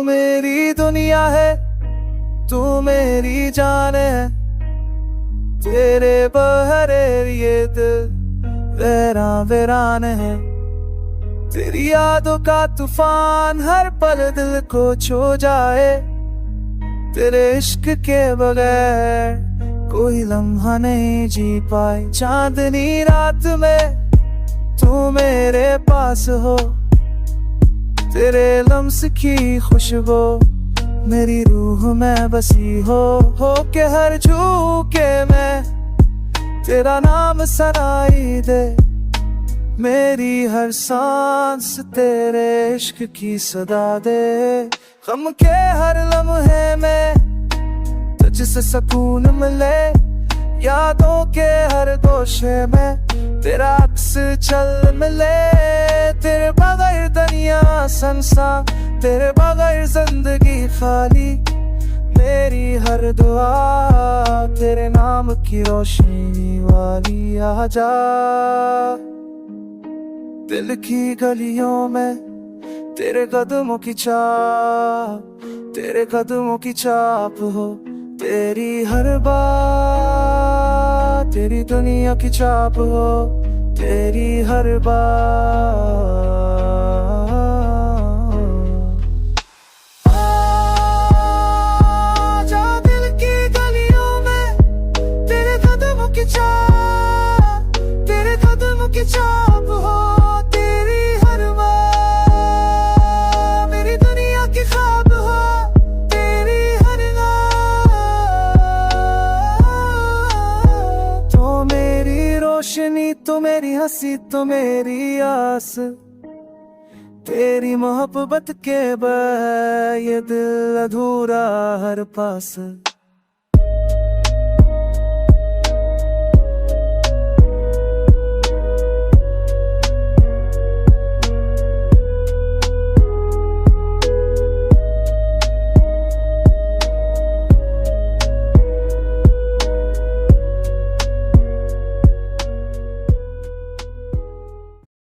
मेरी दुनिया है, तू मेरी जान है। तेरे बहरे ये दिल वीरान है। तेरी यादों का तूफान हर पल दिल को छू जाए। तेरे इश्क के बगैर कोई लम्हा नहीं जी पाए। चांदनी रात में तू मेरे पास हो, तेरे लम्स की खुशबू मेरी रूह में बसी हो के हर झूके में तेरा नाम सनाई दे। मेरी हर सांस तेरे इश्क की सदा दे। गम के हर लम्हे में तुझसे सुकून मिले। यादों के हर गोशे में तेरा अक्स चल मिले। तेरे बगैर दुनिया संसार, तेरे बगैर जिंदगी खाली। मेरी हर दुआ तेरे नाम की रोशनी वाली। आजा दिल की गलियों में तेरे कदमों की छाप, तेरे कदमों की छाप हो। तेरी हर बात तेरी दुनिया की छाप हो। तेरी हर बात। आजा दिल की गलियों में तेरे कदमों की छाप, तेरे कदमों की छाप हो। रोशनी तो मेरी हंसी तो मेरी आस, तेरी मोहब्बत के बगैर ये दिल अधूरा हर पास।